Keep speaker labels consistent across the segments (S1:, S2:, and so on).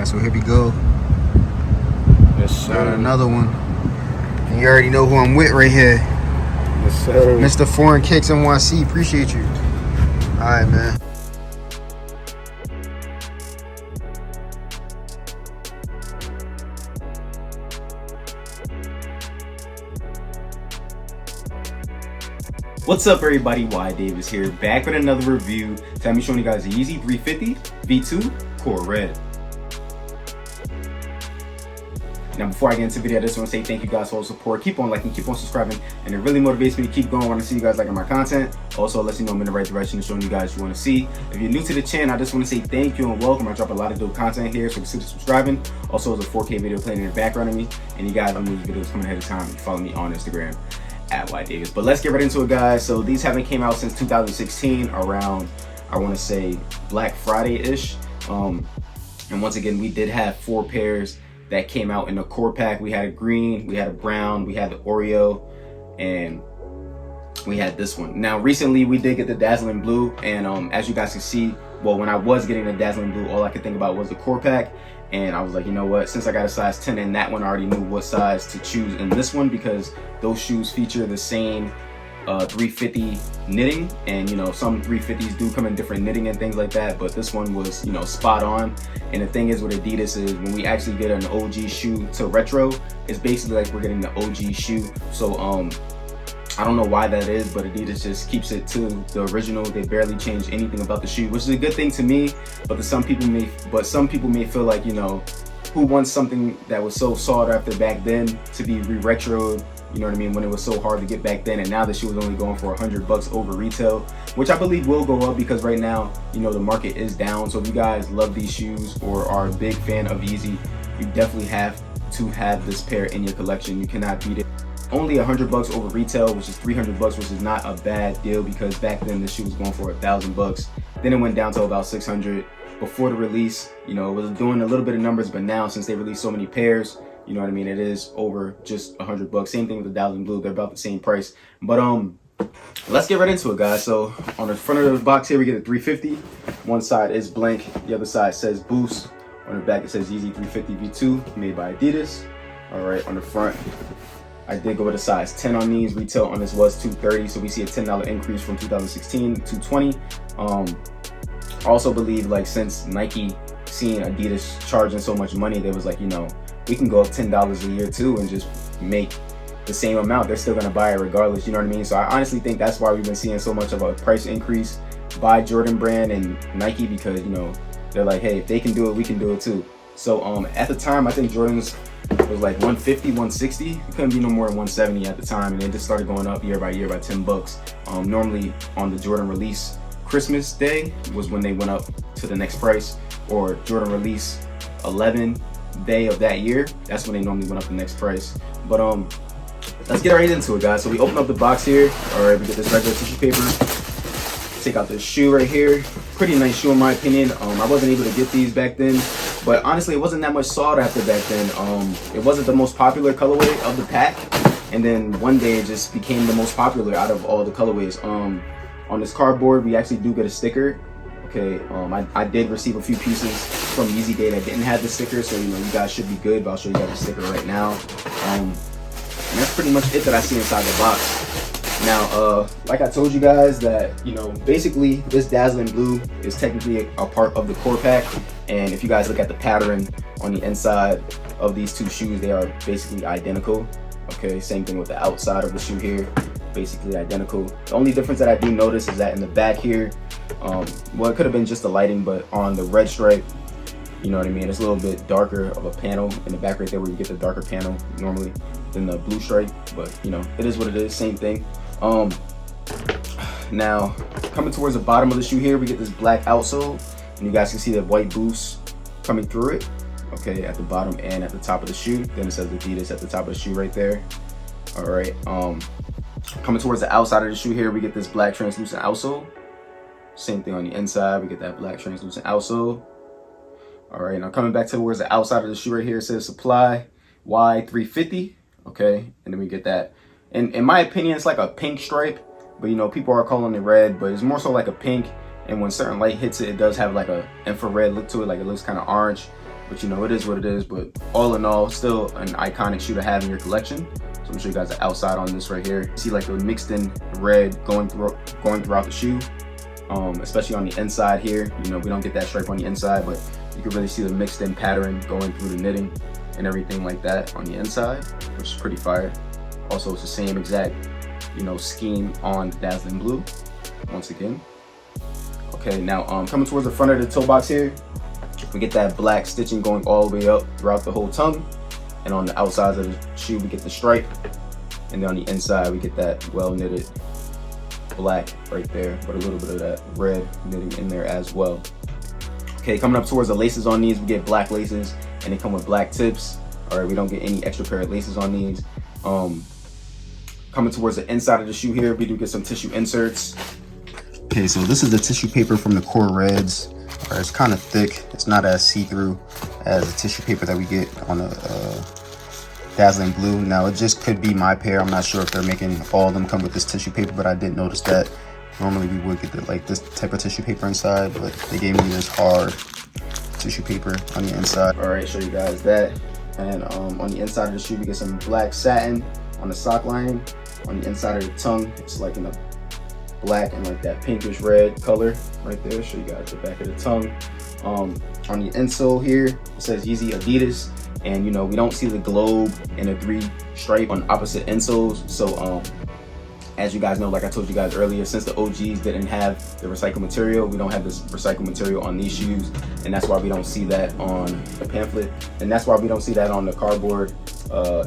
S1: so here we go.
S2: Yes, sir.
S1: Got another one. And you already know who I'm with right here.
S2: Yes, sir.
S1: Mr. Foreign Kicks NYC. Appreciate you. Alright, man.
S3: What's up, everybody? Y Davis here, back with another review. Today I'm showing you guys the Yeezy 350 V2 Core Red. Now, before I get into the video, I just want to say thank you guys for all the support. Keep on liking, keep on subscribing, and it really motivates me to keep going when I see you guys liking my content. Also, lets you know I'm in the right direction, showing you guys what you want to see. If you're new to the channel, I just want to say thank you and welcome. I drop a lot of dope content here, so consider subscribing. Also, there's a 4K video playing in the background of me, and you guys know these videos coming ahead of time. You follow me on Instagram at Y Davis. But let's get right into it, guys. So these haven't came out since 2016, around, I want to say, Black Friday-ish. And once again, we did have 4 pairs that came out in the core pack. We had a green, we had a brown, we had the Oreo, and we had this one. Now recently we did get the dazzling blue, and as you guys can see, well, when I was getting the dazzling blue, all I could think about was the core pack, and I was like, you know what, since I got a size 10 in that one, I already knew what size to choose in this one, because those shoes feature the same 350 knitting, and you know, some 350s do come in different knitting and things like that, but this one was, you know, spot on. And the thing is with Adidas is when we actually get an OG shoe to retro, it's basically like we're getting the OG shoe. So I don't know why that is, but Adidas just keeps it to the original. They barely change anything about the shoe, which is a good thing to me. But some people may feel like, you know, who wants something that was so sought after back then to be re-retroed, you know what I mean, when it was so hard to get back then, and now the shoe is only going for $100 over retail, which I believe will go up because right now, you know, the market is down. So if you guys love these shoes or are a big fan of Yeezy, you definitely have to have this pair in your collection. You cannot beat it. Only $100 over retail, which is $300, which is not a bad deal because back then the shoe was going for $1,000. Then it went down to about $600 before the release. You know, it was doing a little bit of numbers, but now since they released so many pairs, you know what I mean, it is over just $100. Same thing with the dazzling blue, they're about the same price. But let's get right into it, guys. So on the front of the box here, we get a 350. One side is blank, the other side says Boost. On the back it says Yeezy 350 V2, made by Adidas. All right, on the front, I did go with a size 10 on these. Retail on this was $230, so we see a $10 increase from 2016 to $220. I also believe, like, since Nike seeing Adidas charging so much money, they was like, you know, we can go up $10 a year too and just make the same amount. They're still gonna buy it regardless, you know what I mean? So I honestly think that's why we've been seeing so much of a price increase by Jordan Brand and Nike, because, you know, they're like, hey, if they can do it, we can do it too. So at the time, I think Jordan's was like 150, 160. It couldn't be no more than 170 at the time, and it just started going up year by year by $10. Normally on the Jordan release Christmas Day was when they went up to the next price, or Jordan release 11 day of that year, that's when they normally went up the next price. But let's get right into it, guys. So we open up the box here. All right, we get this regular tissue paper, take out this shoe right here. Pretty nice shoe in my opinion. I wasn't able to get these back then, but honestly it wasn't that much sought after back then. It wasn't the most popular colorway of the pack, and then one day it just became the most popular out of all the colorways. On this cardboard we actually do get a sticker. Okay, I did receive a few pieces from Yeezy Day that didn't have the sticker, so you know, you guys should be good, but I'll show you guys the sticker right now. And that's pretty much it that I see inside the box. Now, like I told you guys that, you know, basically this dazzling blue is technically a part of the core pack, and if you guys look at the pattern on the inside of these two shoes, they are basically identical. Okay, same thing with the outside of the shoe here, basically identical. The only difference that I do notice is that in the back here, well, it could have been just the lighting, but on the red stripe, you know what I mean, it's a little bit darker of a panel in the back right there, where you get the darker panel normally than the blue stripe. But you know, it is what it is, same thing. Now coming towards the bottom of the shoe here, we get this black outsole, and you guys can see the white Boost coming through it, okay, at the bottom and at the top of the shoe. Then it says Adidas at the top of the shoe right there. All right, coming towards the outside of the shoe here, we get this black translucent outsole. Same thing on the inside, we get that black translucent outsole. All right, now coming back towards the outside of the shoe right here, it says Supply Y350, okay, and then we get that. And in my opinion, it's like a pink stripe, but you know, people are calling it red, but it's more so like a pink. And when certain light hits it, it does have like a infrared look to it, like it looks kind of orange. but you know, it is what it is. But all in all, still an iconic shoe to have in your collection. So I'm gonna show you guys the outside on this right here. You see like the mixed in red going throughout the shoe, especially on the inside here. You know, we don't get that stripe on the inside, but you can really see the mixed in pattern going through the knitting and everything like that on the inside, which is pretty fire. Also, it's the same exact, you know, scheme on the dazzling blue once again. Okay, now coming towards the front of the toe box here, we get that black stitching going all the way up throughout the whole tongue, and on the outsides of the shoe we get the stripe, and then on the inside we get that well knitted black right there, but a little bit of that red knitting in there as well. Okay, coming up towards the laces on these, we get black laces, and they come with black tips. All right, we don't get any extra pair of laces on these. Coming towards the inside of the shoe here, we do get some tissue inserts. Okay, so this is the tissue paper from the Core Reds. All right, it's kind of thick. It's not as see-through as the tissue paper that we get on the dazzling blue. Now, it just could be my pair. I'm not sure if they're making all of them come with this tissue paper, but I did notice that. Normally we would get this type of tissue paper inside, but they gave me this hard tissue paper on the inside. All right, show you guys that. And on the inside of the shoe, we get some black satin on the sock lining. On the inside of the tongue, it's like in a black and like that pinkish red color right there. Show you guys the back of the tongue. On the insole here, it says Yeezy Adidas, and you know, we don't see the globe and a 3 stripe on opposite insoles. So as you guys know, like I told you guys earlier, since the OGs didn't have the recycled material, we don't have this recycled material on these shoes, and that's why we don't see that on the pamphlet, and that's why we don't see that on the cardboard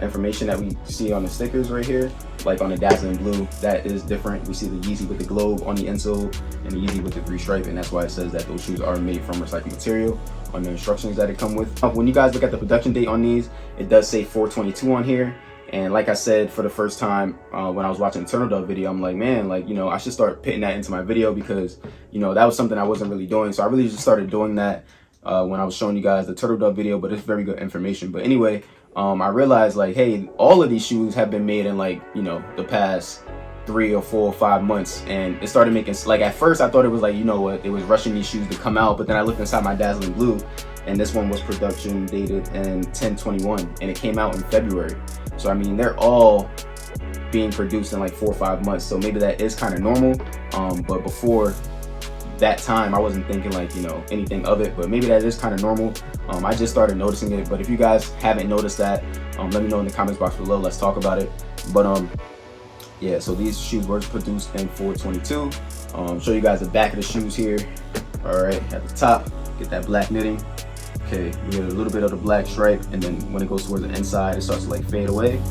S3: information that we see on the stickers right here. Like on the dazzling blue, that is different. We see the Yeezy with the globe on the insole and the Yeezy with the 3 stripe, and that's why it says that those shoes are made from recycled material on the instructions that it come with. When you guys look at the production date on these, it does say 4/22 on here. And like I said, for the first time when I was watching the Turtle Dove video, I'm like, man, like, you know, I should start putting that into my video, because, you know, that was something I wasn't really doing. So I really just started doing that when I was showing you guys the Turtle Dove video, but it's very good information. But anyway, I realized, like, hey, all of these shoes have been made in, like, you know, the past 3 or 4 or 5 months, and it started making, like, at first I thought it was like, you know what, it was rushing these shoes to come out, but then I looked inside my dazzling blue, and this one was production dated in 10/21, and it came out in February. So I mean, they're all being produced in like 4 or 5 months, so maybe that is kind of normal. But before that time, I wasn't thinking like, you know, anything of it, but maybe that is kind of normal. I just started noticing it, but if you guys haven't noticed that, let me know in the comments box below. Let's talk about it. But yeah, so these shoes were produced in 4/22. Show you guys the back of the shoes here. All right, at the top, get that black knitting. Okay, we get a little bit of the black stripe, and then when it goes towards the inside, it starts to like fade away.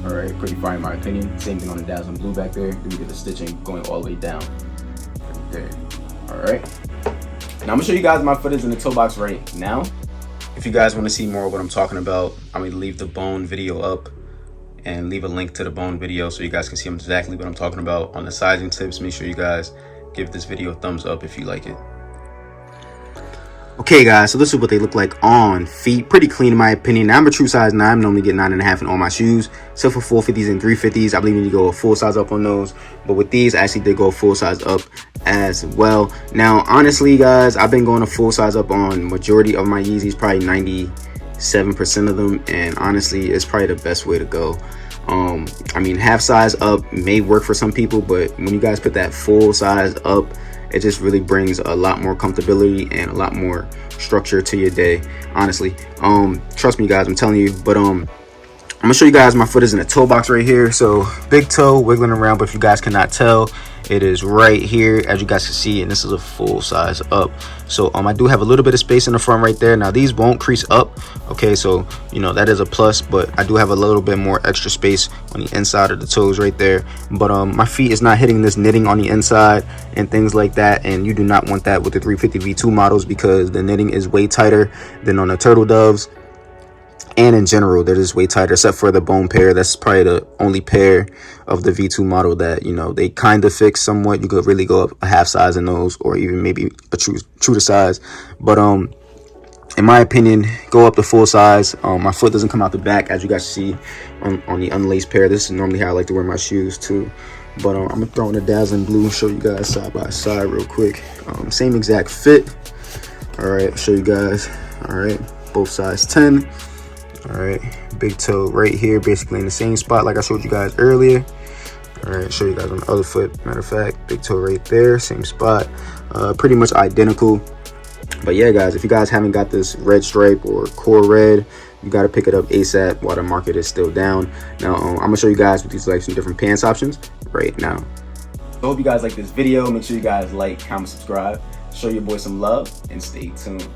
S3: All right, pretty fine in my opinion. Same thing on the dazzling blue back there. Then we get the stitching going all the way down right there. All right, now I'm gonna show you guys my footage in the toe box right now. If you guys want to see more of what I'm talking about, I'm gonna leave the bone video up and leave a link to the bone video so you guys can see exactly what I'm talking about on the sizing tips. Make sure you guys give this video a thumbs up if you like it. Okay guys, so this is what they look like on feet. Pretty clean in my opinion. Now I'm a true size 9. I normally get 9.5 in all my shoes. So for 450s and 350s, I believe you need to go a full size up on those. But with these, I actually did go a full size up as well. Now, honestly guys, I've been going a full size up on majority of my Yeezys, probably 97% of them. And honestly, it's probably the best way to go. I mean, half size up may work for some people, but when you guys put that full size up, it just really brings a lot more comfortability and a lot more structure to your day, honestly. Trust me guys, I'm telling you. But I'm gonna show you guys my foot is in the toe box right here. So big toe wiggling around, but if you guys cannot tell, it is right here, as you guys can see, and this is a full size up. So I do have a little bit of space in the front right there. Now these won't crease up, okay, so you know that is a plus, but I do have a little bit more extra space on the inside of the toes right there. But my feet is not hitting this knitting on the inside and things like that, and you do not want that with the 350 V2 models, because the knitting is way tighter than on the Turtle Doves. And in general, they're just way tighter, except for the bone pair. That's probably the only pair of the V2 model that, you know, they kind of fix somewhat. You could really go up a half size in those, or even maybe a true to size. But in my opinion, go up to full size. My foot doesn't come out the back, as you guys see on the unlaced pair. This is normally how I like to wear my shoes too. But I'm gonna throw in the dazzling blue and show you guys side by side real quick. Same exact fit. All right, show you guys. All right.
S1: both size 10. All right, big toe right here, basically in the same spot like I showed you guys earlier. All right, show you guys on the other foot. Matter of fact, big toe right there, same spot, pretty much identical. But yeah, guys, if you guys haven't got this red stripe or core red, you got to pick it up ASAP while the market is still down. Now, I'm gonna show you guys with these like some different pants options right now.
S3: I hope you guys like this video. Make sure you guys like, comment, subscribe, show your boy some love, and stay tuned.